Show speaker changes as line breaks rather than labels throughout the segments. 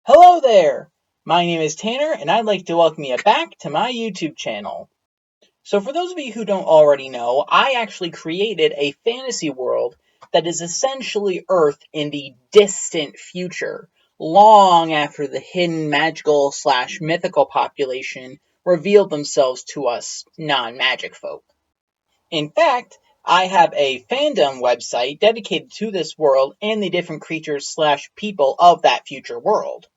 Hello there! My name is Tanner, and I'd like to welcome you back to my YouTube channel. So for those of you who don't already know, I actually created a fantasy world that is essentially Earth in the distant future, long after the hidden magical/mythical population revealed themselves to us non-magic folk. In fact, I have a fandom website dedicated to this world and the different creatures/people of that future world.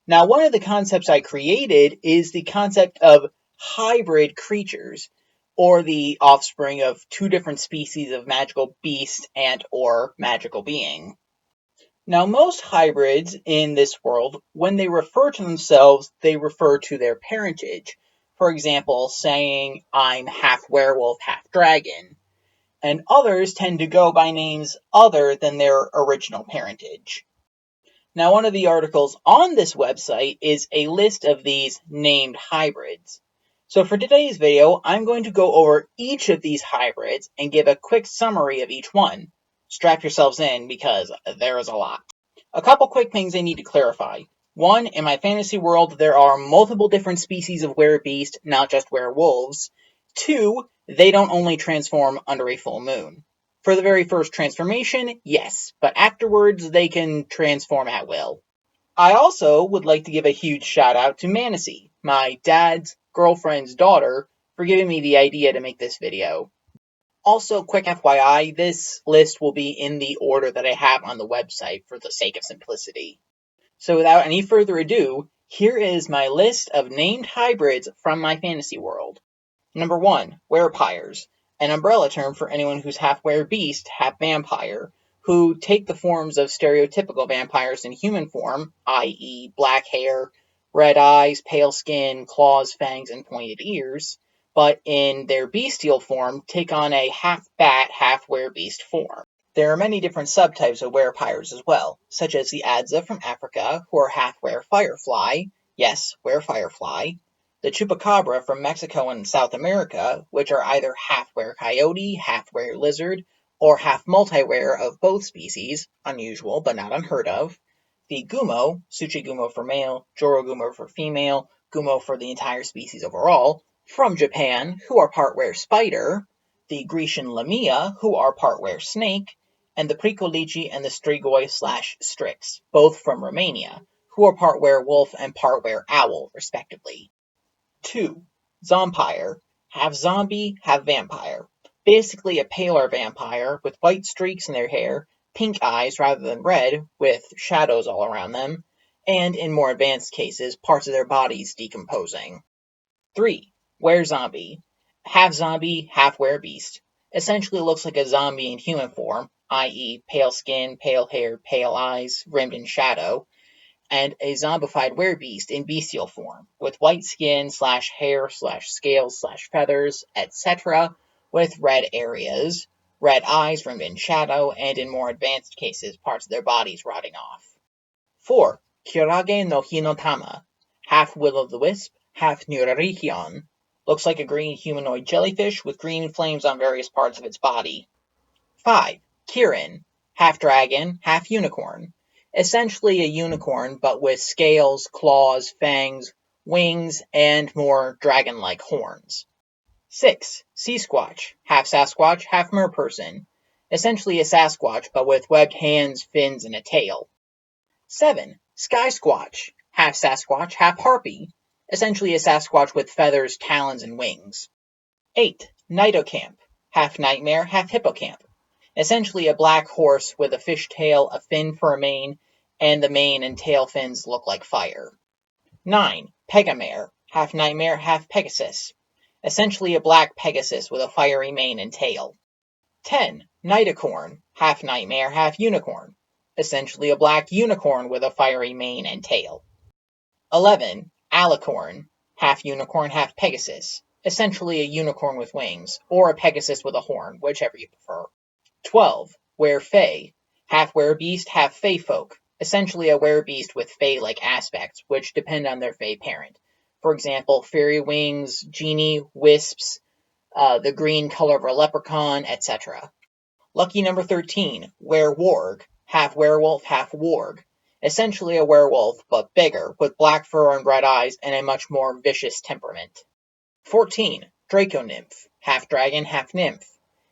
Now, one of the concepts I created is the concept of hybrid creatures, or the offspring of two different species of magical beast and or magical being. Now, most hybrids in this world, when they refer to themselves, they refer to their parentage. For example, saying, I'm half werewolf, half dragon. And others tend to go by names other than their original parentage. Now, one of the articles on this website is a list of these named hybrids. So for today's video, I'm going to go over each of these hybrids and give a quick summary of each one. Strap yourselves in because there is a lot. A couple quick things I need to clarify. One, in my fantasy world, there are multiple different species of werebeast, not just werewolves. Two, they don't only transform under a full moon. For the very first transformation, yes, but afterwards they can transform at will. I also would like to give a huge shout out to Manessy, my dad's girlfriend's daughter, for giving me the idea to make this video. Also, quick FYI, this list will be in the order that I have on the website for the sake of simplicity. So without any further ado, here is my list of named hybrids from my fantasy world. Number 1, werepires, an umbrella term for anyone who's half werebeast, half vampire, who take the forms of stereotypical vampires in human form, i.e. black hair, red eyes, pale skin, claws, fangs, and pointed ears, but in their bestial form take on a half bat, half werebeast form. There are many different subtypes of werepires as well, such as the Adza from Africa, who are half were-firefly, yes, were-firefly, the chupacabra from Mexico and South America, which are either half were-coyote, half were-lizard, or half multi-were of both species, unusual but not unheard of, the gumo, Tsuchigumo for male, Jorogumo for female, gumo for the entire species overall, from Japan, who are part were-spider, the Grecian lamia, who are part were-snake, and the Pricolici and the Strigoi/Strix, both from Romania, who are part werewolf and part were-owl, respectively. 2. Zompire, half zombie, half vampire. Basically a paler vampire with white streaks in their hair, pink eyes rather than red, with shadows all around them, and in more advanced cases, parts of their bodies decomposing. 3. Were-zombie, half zombie, half werebeast. Essentially looks like a zombie in human form, i.e. pale skin, pale hair, pale eyes, rimmed in shadow, and a zombified werebeast in bestial form, with white skin/hair/scales/feathers, etc., with red areas, red eyes rimmed in shadow, and in more advanced cases, parts of their bodies rotting off. 4. Kurage no Hinotama, half will-o'-the-wisp, half Nurarikion. Looks like a green humanoid jellyfish with green flames on various parts of its body. 5. Kirin, half dragon, half unicorn. Essentially a unicorn, but with scales, claws, fangs, wings, and more dragon-like horns. 6. Sea Squatch, half Sasquatch, half merperson. Essentially a Sasquatch, but with webbed hands, fins, and a tail. 7. Sky Squatch, half Sasquatch, half harpy. Essentially a Sasquatch with feathers, talons, and wings. 8. Nitocamp, half nightmare, half hippocamp. Essentially a black horse with a fish tail, a fin for a mane, and the mane and tail fins look like fire. 9. Pegamare, half nightmare, half Pegasus. Essentially a black Pegasus with a fiery mane and tail. 10. Nightcorn, half nightmare, half unicorn. Essentially a black unicorn with a fiery mane and tail. 11. Alicorn, half unicorn, half Pegasus. Essentially a unicorn with wings, or a Pegasus with a horn, whichever you prefer. 12. Were-Fae, half werebeast, half Fae folk. Essentially a werebeast with Fae-like aspects, which depend on their Fae parent. For example, fairy wings, genie, wisps, the green color of a leprechaun, etc. Lucky number 13, Were-Warg, half werewolf, half warg. essentially a werewolf but bigger, with black fur and red eyes and a much more vicious temperament. 14. Draco nymph, half dragon, half nymph,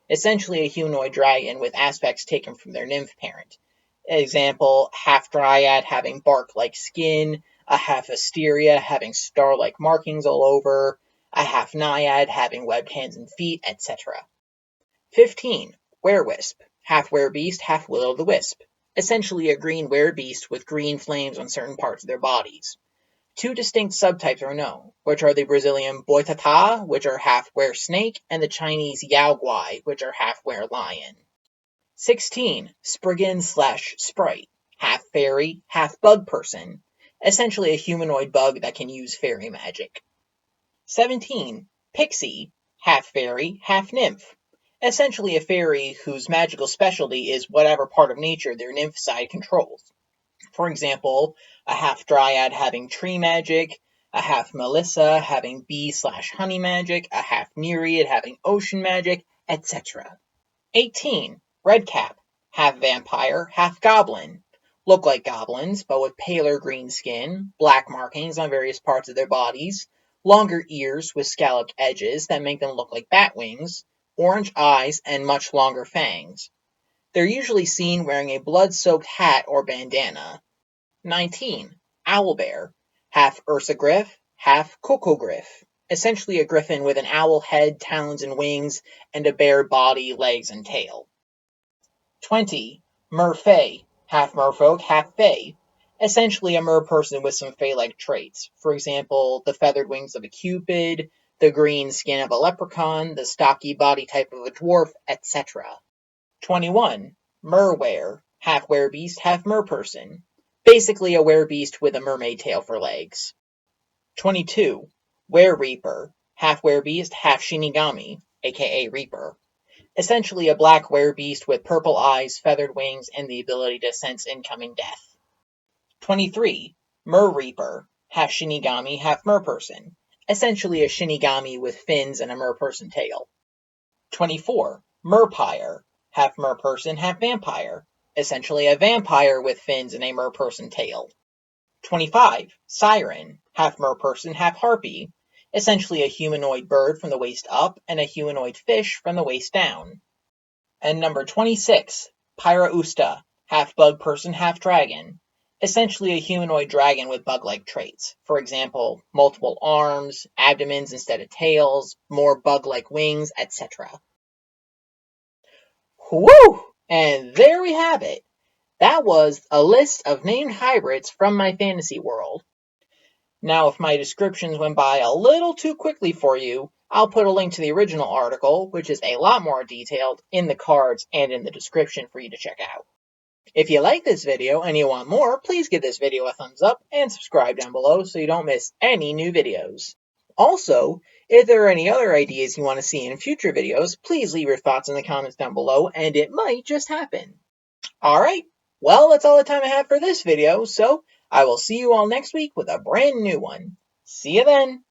essentially a humanoid dragon with aspects taken from their nymph parent. Example, half dryad having bark-like skin, a half asteria having star-like markings all over, a half naiad having webbed hands and feet, etc. 15. Werewisp, half werebeast, half will-o'-the-wisp, essentially a green werebeast with green flames on certain parts of their bodies. Two distinct subtypes are known, which are the Brazilian boitatá, which are half were-snake, and the Chinese yaoguai, which are half were-lion. 16. Spriggan/Sprite, half fairy, half bug person, essentially a humanoid bug that can use fairy magic. 17. Pixie, half fairy, half nymph, essentially a fairy whose magical specialty is whatever part of nature their nymph side controls. For example, a half dryad having tree magic, a half melissa having bee/honey magic, a half nereid having ocean magic, etc. 18. Redcap, half vampire, half goblin. Look like goblins, but with paler green skin, black markings on various parts of their bodies, longer ears with scalloped edges that make them look like bat wings, orange eyes, and much longer fangs. They're usually seen wearing a blood-soaked hat or bandana. 19. Owlbear, half ursagriff, half cocogriff, essentially a griffin with an owl head, talons, and wings, and a bear body, legs, and tail. 20. Merfey, half merfolk, half fey, essentially a merperson with some fey-like traits. For example, the feathered wings of a cupid, the green skin of a leprechaun, the stocky body type of a dwarf, etc. 21. Merwere, half werebeast, half merperson, basically a werebeast with a mermaid tail for legs. 22. Werereaper, half werebeast, half shinigami, aka Reaper, essentially a black werebeast with purple eyes, feathered wings, and the ability to sense incoming death. 23. Merreaper, half shinigami, half merperson, essentially a shinigami with fins and a merperson tail. 24. Merpire, half merperson, half vampire, essentially a vampire with fins and a merperson tail. 25. Siren, half merperson, half harpy, essentially a humanoid bird from the waist up and a humanoid fish from the waist down. And number 26. Pyrausta, half bug person, half dragon, essentially a humanoid dragon with bug-like traits. For example, multiple arms, abdomens instead of tails, more bug-like wings, etc. Woo! And there we have it. That was a list of named hybrids from my fantasy world. Now, if my descriptions went by a little too quickly for you, I'll put a link to the original article, which is a lot more detailed, in the cards and in the description for you to check out. If you like this video and you want more, please give this video a thumbs up and subscribe down below so you don't miss any new videos. Also, if there are any other ideas you want to see in future videos, please leave your thoughts in the comments down below and it might just happen. Alright, well that's all the time I have for this video, so I will see you all next week with a brand new one. See you then!